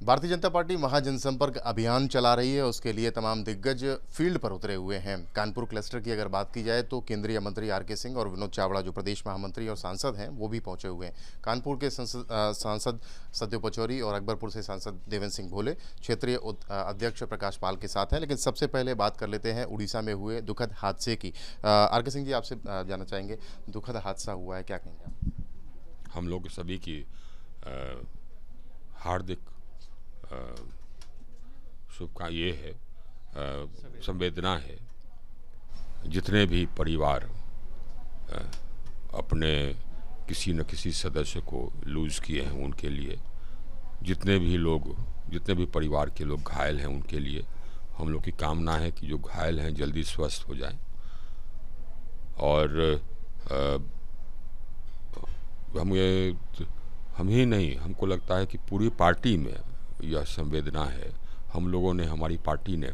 Bharatiya Janata party महाजनसंपर्क अभियान चला रही है। उसके लिए तमाम दिग्गज फील्ड पर उतरे हुए हैं। कानपुर क्लस्टर की अगर बात की जाए तो केंद्रीय मंत्री आर.के. सिंह और विनोद चावड़ा जो प्रदेश महामंत्री और सांसद हैं वो भी पहुंचे हुए हैं। कानपुर के सांसद सत्यो पचौरी और अकबरपुर से सांसद देवेंद्र सिंह भोले क्षेत्रीय अध्यक्ष प्रकाश पाल के साथ हैं। लेकिन सबसे पहले बात कर लेते हैं उड़ीसा में हुए दुखद हादसे की। आर.के. सिंह जी, आपसे जानना चाहेंगे, दुखद हादसा हुआ है, क्या कहेंगे आप? हम लोग सभी की हार्दिक शुभका ये है, संवेदना है। जितने भी परिवार अपने किसी न किसी सदस्य को लूज किए हैं उनके लिए, जितने भी परिवार के लोग घायल हैं उनके लिए हम लोग की कामना है कि जो घायल हैं जल्दी स्वस्थ हो जाएं। और हम ही नहीं, हमको लगता है कि पूरी पार्टी में यह संवेदना है। हम लोगों ने, हमारी पार्टी ने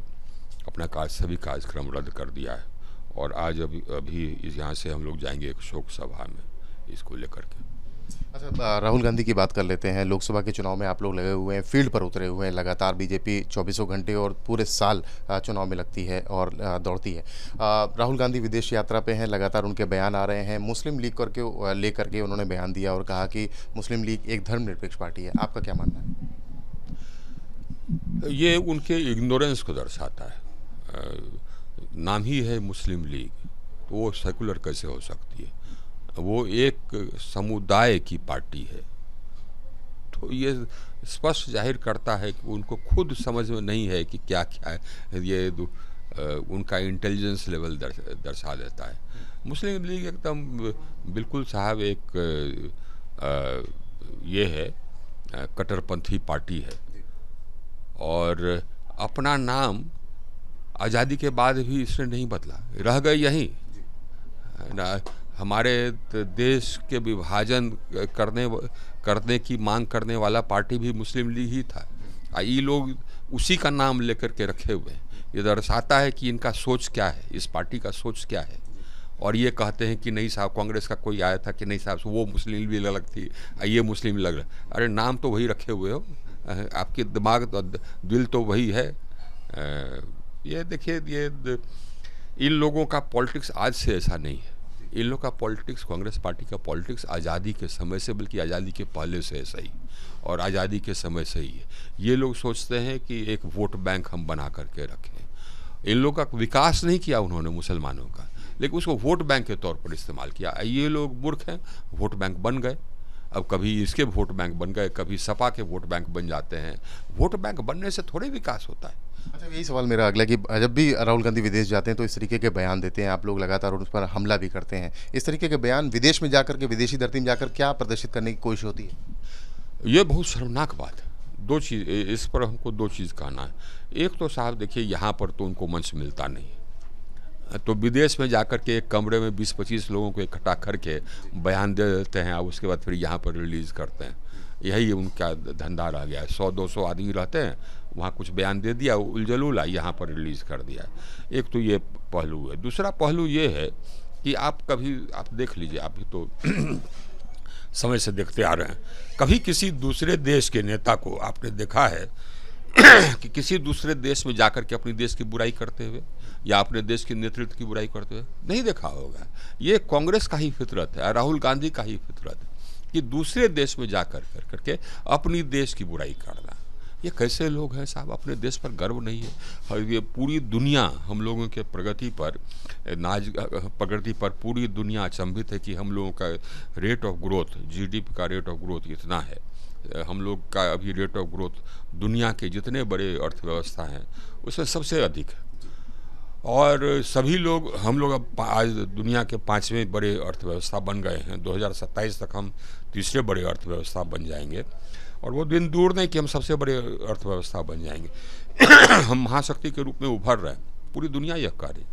अपना सभी कार्यक्रम रद्द कर दिया है और आज अभी यहाँ से हम लोग जाएंगे एक शोक सभा में इसको लेकर के। अच्छा, राहुल गांधी की बात कर लेते हैं। लोकसभा के चुनाव में आप लोग लगे हुए हैं, फील्ड पर उतरे हुए हैं लगातार। बीजेपी 24 घंटे और पूरे साल चुनाव में लगती है और दौड़ती है। राहुल गांधी विदेश यात्रा पे हैं, लगातार उनके बयान आ रहे हैं। मुस्लिम लीग लेकर के उन्होंने बयान दिया और कहा कि मुस्लिम लीग एक धर्मनिरपेक्ष पार्टी है। आपका क्या मानना है? ये उनके इग्नोरेंस को दर्शाता है। नाम ही है मुस्लिम लीग, तो वो सेकुलर कैसे हो सकती है? वो एक समुदाय की पार्टी है। तो ये स्पष्ट जाहिर करता है कि उनको खुद समझ में नहीं है कि क्या क्या है। ये उनका इंटेलिजेंस लेवल दर्शा देता है। मुस्लिम लीग एकदम बिल्कुल साहब एक ये है कट्टरपंथी पार्टी है और अपना नाम आज़ादी के बाद भी इसने नहीं बदला, रह गए यहीं ना। हमारे देश के विभाजन करने की मांग करने वाला पार्टी भी मुस्लिम लीग ही था। ये लोग उसी का नाम लेकर के रखे हुए हैं। ये दर्शाता है कि इनका सोच क्या है, इस पार्टी का सोच क्या है। और ये कहते हैं कि नहीं साहब, कांग्रेस का कोई आया था कि नहीं साहब वो मुस्लिम लीग अलग थी, ये मुस्लिम लग रहा। अरे नाम तो वही रखे हुए हो, आपके दिमाग दिल तो वही है। ये देखिए, ये इन लोगों का पॉलिटिक्स आज से ऐसा नहीं है। इन लोग का पॉलिटिक्स, कांग्रेस पार्टी का पॉलिटिक्स आज़ादी के समय से, बल्कि आज़ादी के पहले से ऐसा ही और आज़ादी के समय से ही है। ये लोग सोचते हैं कि एक वोट बैंक हम बना करके रखें। इन लोग का विकास नहीं किया उन्होंने मुसलमानों का, लेकिन उसको वोट बैंक के तौर पर इस्तेमाल किया। ये लोग मूर्ख हैं, वोट बैंक बन गए। अब कभी इसके वोट बैंक बन गए, कभी सपा के वोट बैंक बन जाते हैं। वोट बैंक बनने से थोड़े विकास होता है। अच्छा, यही सवाल मेरा अगला कि जब भी राहुल गांधी विदेश जाते हैं तो इस तरीके के बयान देते हैं, आप लोग लगातार उस पर हमला भी करते हैं। इस तरीके के बयान विदेश में जाकर के, विदेशी धरती में जाकर क्या प्रदर्शित करने की कोशिश होती है? ये बहुत शर्मनाक बात है। दो चीज़ इस पर हमको दो चीज़ कहना है। एक तो साहब देखिए, यहाँ पर तो उनको मंच मिलता नहीं, तो विदेश में जाकर के एक कमरे में 20-25 लोगों को इकट्ठा करके बयान दे देते हैं और उसके बाद फिर यहाँ पर रिलीज़ करते हैं। यही उनका धंधा रह गया है। 100-200 आदमी रहते हैं, वहाँ कुछ बयान दे दिया, उलझलूला यहाँ पर रिलीज़ कर दिया। एक तो ये पहलू है। दूसरा पहलू ये है कि आप देख लीजिए, आप भी तो समय से देखते आ रहे हैं, कभी किसी दूसरे देश के नेता को आपने देखा है कि किसी दूसरे देश में जाकर के अपने देश की बुराई करते हुए या अपने देश के नेतृत्व की बुराई करते हुए? नहीं देखा होगा। ये कांग्रेस का ही फितरत है, राहुल गांधी का ही फितरत है कि दूसरे देश में जाकर करके अपनी देश की बुराई करना। ये कैसे लोग हैं साहब? अपने देश पर गर्व नहीं है। और ये पूरी दुनिया हम लोगों के प्रगति पर पूरी दुनिया अचंभित है कि हम लोगों का रेट ऑफ ग्रोथ, जीडीपी का रेट ऑफ ग्रोथ इतना है। हम लोग का अभी रेट ऑफ ग्रोथ दुनिया के जितने बड़े अर्थव्यवस्था हैं उसमें सबसे अधिक है। और सभी लोग, हम लोग अब आज दुनिया के 5वें बड़े अर्थव्यवस्था बन गए हैं। 2027 तक हम तीसरे बड़े अर्थव्यवस्था बन जाएंगे और वो दिन दूर नहीं कि हम सबसे बड़े अर्थव्यवस्था बन जाएंगे। हम महाशक्ति के रूप में उभर रहे हैं, पूरी दुनिया यह करे।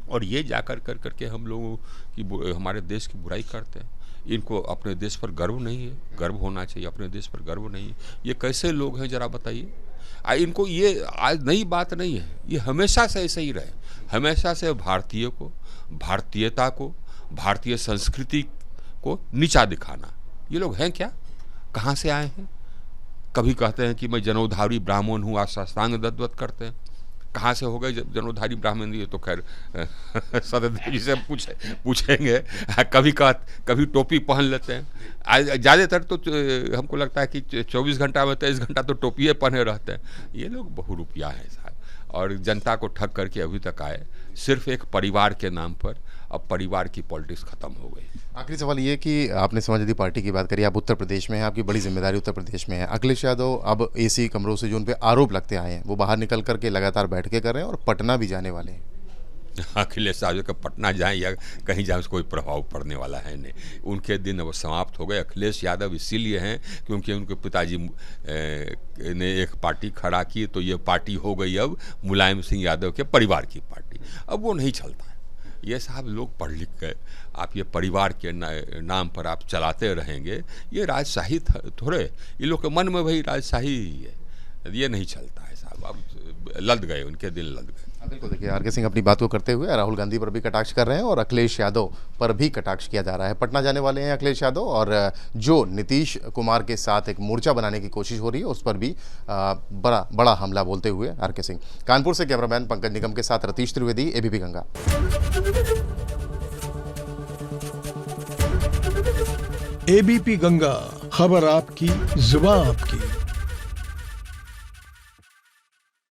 और ये जाकर करके हम लोगों की, हमारे देश की बुराई करते हैं। इनको अपने देश पर गर्व नहीं है। गर्व होना चाहिए, अपने देश पर गर्व नहीं है। ये कैसे लोग हैं जरा बताइए? इनको, ये आज नई बात नहीं है, ये हमेशा से ऐसे ही रहे। हमेशा से भारतीय को, भारतीयता को, भारतीय संस्कृति को नीचा दिखाना। ये लोग हैं क्या? कहाँ से आए हैं? कभी कहते हैं कि मैं जनोधारी ब्राह्मण हूँ, आज साष्टांग दंडवत करते हैं। कहाँ से हो गए जनोधारी ब्राह्मण? ये तो खैर सददेव जी से पूछेंगे। कभी टोपी पहन लेते हैं। ज़्यादातर तो हमको लगता है कि 24 घंटा में 23 घंटा तो टोपिए पहने रहते हैं। ये लोग बहुरूपिया हैं साहब, और जनता को ठग करके अभी तक आए सिर्फ एक परिवार के नाम पर। अब परिवार की पॉलिटिक्स खत्म हो गई। आखिरी सवाल ये कि आपने समाजवादी पार्टी की बात करी, आप उत्तर प्रदेश में हैं, आपकी बड़ी जिम्मेदारी उत्तर प्रदेश में है। अखिलेश यादव अब एसी कमरों से जो उन पे आरोप लगते आए हैं वो बाहर निकल करके लगातार बैठकें कर रहे हैं और पटना भी जाने वाले हैं। अखिलेश यादव का पटना जाएं या कहीं जाएं उसको कोई प्रभाव पड़ने वाला है नहीं। उनके दिन अब समाप्त हो गए। अखिलेश यादव इसीलिए हैं क्योंकि उनके पिताजी ने एक पार्टी खड़ा की, तो ये पार्टी हो गई अब मुलायम सिंह यादव के परिवार की पार्टी। अब वो नहीं चलता है। ये साहब लोग पढ़ लिख कर आप ये परिवार के नाम पर आप चलाते रहेंगे, ये राजशाही थोड़े, ये लोग के मन में वही राजशाही ही है। ये नहीं चलता है साहब। अब लद गए, उनके दिल लद गए। बिल्कुल, देखिए आर के सिंह अपनी बात को करते हुए राहुल गांधी पर भी कटाक्ष कर रहे हैं और अखिलेश यादव पर भी कटाक्ष किया जा रहा है। पटना जाने वाले हैं अखिलेश यादव, और जो नीतीश कुमार के साथ एक मोर्चा बनाने की कोशिश हो रही है उस पर भी बड़ा हमला बोलते हुए आर के सिंह। कानपुर से कैमरामैन पंकज निगम के साथ रतीश त्रिवेदी, एबीपी गंगा। एबीपी गंगा, खबर आपकी, जुबान आपकी।